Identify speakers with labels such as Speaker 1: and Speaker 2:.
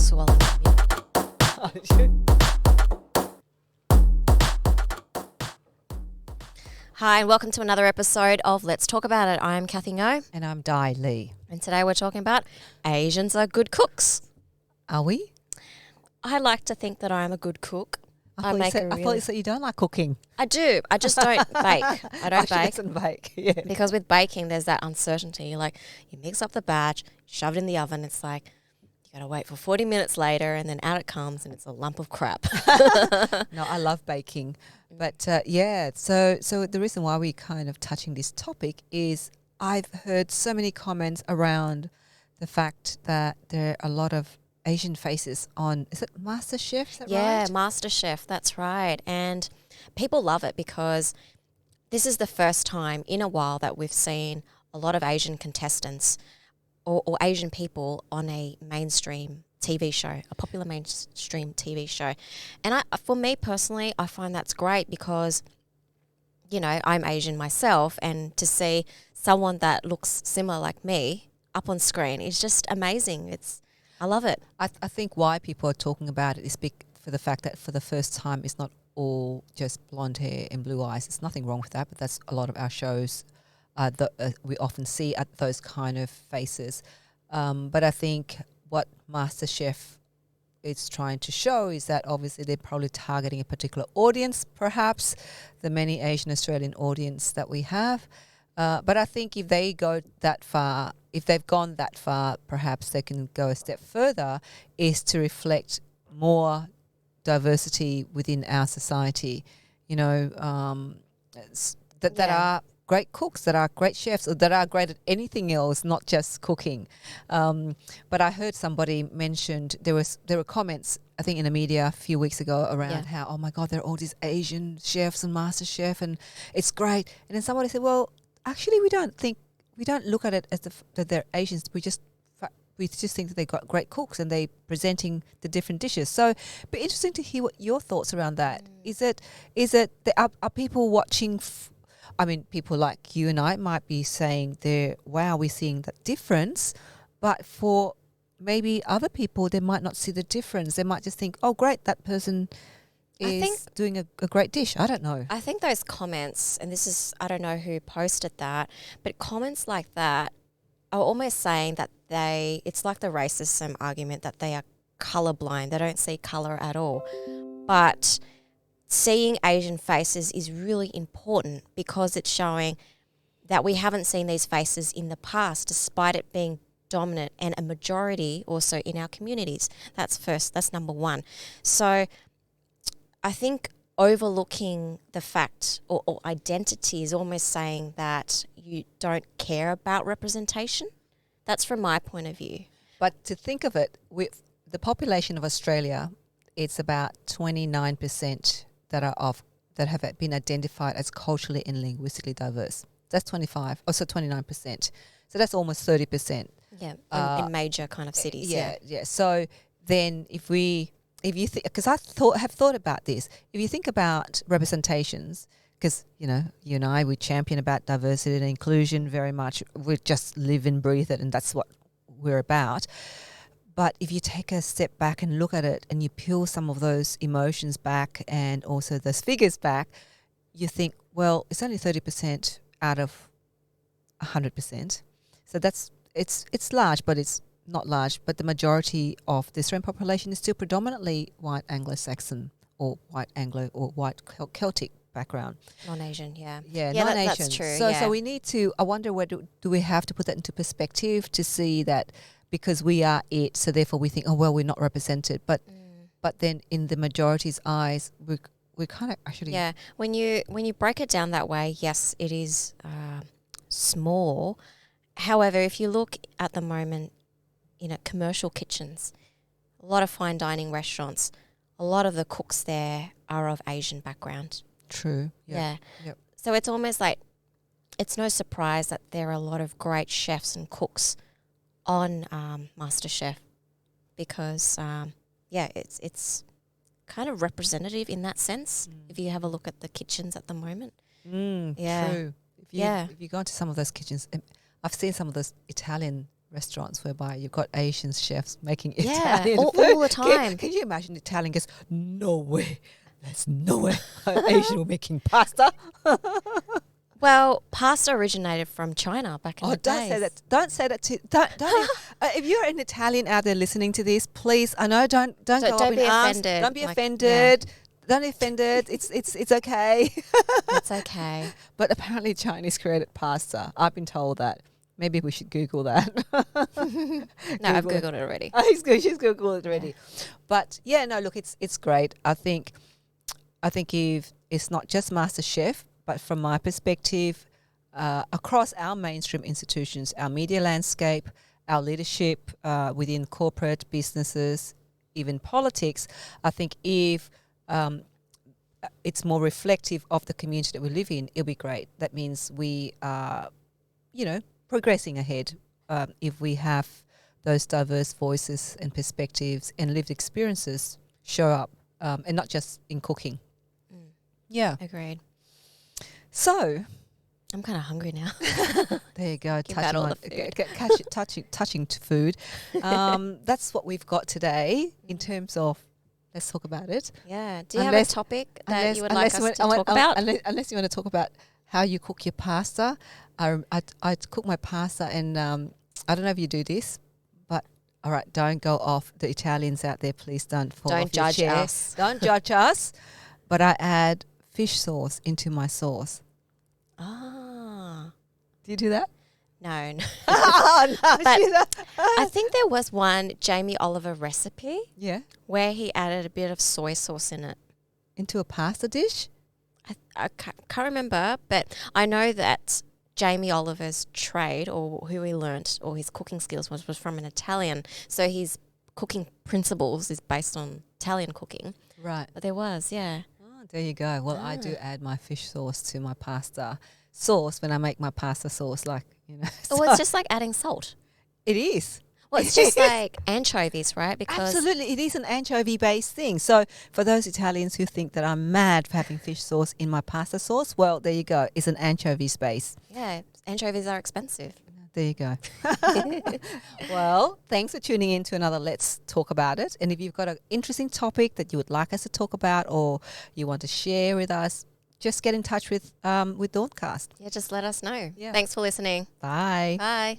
Speaker 1: swallow it. Hi, and welcome to another episode of Let's Talk About It. I'm Khanh Ong.
Speaker 2: And I'm Dai Lee.
Speaker 1: And today we're talking about Asians are good cooks.
Speaker 2: Are we?
Speaker 1: I like to think that I'm a good cook.
Speaker 2: I thought you said you don't like cooking.
Speaker 1: I do. I just don't bake. I don't bake.
Speaker 2: She doesn't bake, yeah.
Speaker 1: Because with baking, there's that uncertainty. Like, you mix up the batch, shove it in the oven. It's like, you got to wait for 40 minutes later, and then out it comes, and it's a lump of crap.
Speaker 2: No, I love baking. But, so the reason why we're kind of touching this topic is I've heard so many comments around the fact that there are a lot of Asian faces on, is it Masterchef? Is that
Speaker 1: Yeah,
Speaker 2: right?
Speaker 1: Masterchef, that's right. And people love it because this is the first time in a while that we've seen a lot of Asian contestants or Asian people on a mainstream TV show, a popular mainstream TV show. And for me personally, I find that's great because, you know, I'm Asian myself, and to see someone that looks similar like me up on screen is just amazing. I love it.
Speaker 2: I think why people are talking about it is for the fact that for the first time it's not all just blonde hair and blue eyes. There's nothing wrong with that, but that's a lot of our shows we often see at those kind of faces. But I think what MasterChef is trying to show is that obviously they're probably targeting a particular audience, perhaps the many Asian Australian audience that we have. But I think if they've gone that far, perhaps they can go a step further, is to reflect more diversity within our society, you know, that are great cooks, that are great chefs, or that are great at anything else, not just cooking. But I heard somebody mentioned, there were comments, I think in the media a few weeks ago around how, oh my God, there are all these Asian chefs and MasterChef and it's great. And then somebody said, well, actually we don't look at it as that they're Asians. We just think that they've got great cooks and they're presenting the different dishes. So it'd be interesting to hear what your thoughts around that. Are people watching? People like you and I might be saying we're seeing that difference, but for maybe other people, they might not see the difference. They might just think, oh, great, that person is doing a great dish. I don't know.
Speaker 1: I think those comments, and I don't know who posted that, but comments like that are almost saying that it's like the racism argument that they are colorblind. They don't see color at all. But seeing Asian faces is really important because it's showing that we haven't seen these faces in the past, despite it being dominant and a majority also in our communities. That's number one. So I think overlooking the fact or identity is almost saying that you don't care about representation. That's from my point of view.
Speaker 2: But to think of it, with the population of Australia, it's about 29% that have been identified as culturally and linguistically diverse. That's 29%. So that's almost 30%.
Speaker 1: Yeah, in major kind of cities.
Speaker 2: Yeah. So then if you think, because have thought about this, if you think about representations, because, you know, you and I, we champion about diversity and inclusion very much. We just live and breathe it, and that's what we're about. But if you take a step back and look at it and you peel some of those emotions back and also those figures back, you think, well, it's only 30% out of 100%. So it's large, but it's not large. But the majority of the Australian population is still predominantly white Anglo-Saxon or white Anglo or white Celtic background.
Speaker 1: Non-Asian, yeah.
Speaker 2: Yeah, non-Asian.
Speaker 1: That's true.
Speaker 2: So we need to, I wonder, where do we have to put that into perspective to see that because we are it, so therefore we think, oh, well, we're not represented. But then in the majority's eyes, we're kind of actually...
Speaker 1: Yeah, when you break it down that way, yes, it is small. However, if you look at the moment, you know, commercial kitchens, a lot of fine dining restaurants, a lot of the cooks there are of Asian background.
Speaker 2: True.
Speaker 1: Yeah.
Speaker 2: Yep.
Speaker 1: So it's almost like it's no surprise that there are a lot of great chefs and cooks on MasterChef because, it's kind of representative in that sense if you have a look at the kitchens at the moment.
Speaker 2: Yeah. True. If you go into some of those kitchens, I've seen some of those Italian restaurants whereby you've got Asian chefs making
Speaker 1: Yeah,
Speaker 2: Italian
Speaker 1: all
Speaker 2: food.
Speaker 1: the time.
Speaker 2: Can you imagine Italian goes, no way, there's no way Asian were making pasta?
Speaker 1: Well, pasta originated from China back in the
Speaker 2: don't
Speaker 1: days.
Speaker 2: say that. Don't say that. Don't if you're an Italian out there listening to this, please. I know. Don't go up
Speaker 1: don't
Speaker 2: in
Speaker 1: be
Speaker 2: arms.
Speaker 1: offended.
Speaker 2: Don't be
Speaker 1: Like,
Speaker 2: offended. Don't be offended. It's okay.
Speaker 1: It's okay.
Speaker 2: But apparently, Chinese created pasta. I've been told that. Maybe we should Google that.
Speaker 1: No, I've Googled it already.
Speaker 2: Oh, he's good. She's Googled it already.
Speaker 1: Yeah.
Speaker 2: But yeah, no, look, it's great. I think if it's not just MasterChef, but from my perspective, across our mainstream institutions, our media landscape, our leadership within corporate businesses, even politics, I think if it's more reflective of the community that we live in, it'll be great. That means we are, progressing ahead if we have those diverse voices and perspectives and lived experiences show up, and not just in cooking.
Speaker 1: Mm.
Speaker 2: Yeah.
Speaker 1: Agreed.
Speaker 2: So
Speaker 1: I'm kind of hungry now.
Speaker 2: there you go.
Speaker 1: Give out all the food.
Speaker 2: Touching to food. That's what we've got today in terms of. Let's talk about it.
Speaker 1: Yeah. Do you have a topic that you would like us to talk about?
Speaker 2: Unless you want to talk about how you cook your pasta. I cook my pasta, and I don't know if you do this, but all right, don't go off. The Italians out there, please don't fall off your chair.
Speaker 1: Don't judge us.
Speaker 2: Don't judge us. But I add fish sauce into my sauce.
Speaker 1: Ah.
Speaker 2: Do you do that?
Speaker 1: No.
Speaker 2: Oh, no,
Speaker 1: But I think there was one Jamie Oliver recipe
Speaker 2: yeah,
Speaker 1: where he added a bit of soy sauce in it.
Speaker 2: into a pasta dish.
Speaker 1: I can't remember, but I know that Jamie Oliver's trade, or who he learnt, or his cooking skills was from an Italian. So his cooking principles is based on Italian cooking.
Speaker 2: Right.
Speaker 1: But there was, yeah.
Speaker 2: Oh, there you go. Well, I do add my fish sauce to my pasta sauce when I make my pasta sauce,
Speaker 1: Oh,
Speaker 2: So
Speaker 1: it's just like adding salt.
Speaker 2: it is.
Speaker 1: Well, it's just like anchovies, right? Because
Speaker 2: Absolutely, it is an anchovy-based thing. So for those Italians who think that I'm mad for having fish sauce in my pasta sauce, well, there you go. It's an anchovy space.
Speaker 1: yeah, anchovies are expensive.
Speaker 2: There you go. Well, thanks for tuning in to another Let's Talk About It. And if you've got an interesting topic that you would like us to talk about, or you want to share with us, just get in touch with DAWNCast.
Speaker 1: Yeah, just let us know.
Speaker 2: Yeah.
Speaker 1: Thanks for listening.
Speaker 2: Bye.
Speaker 1: Bye.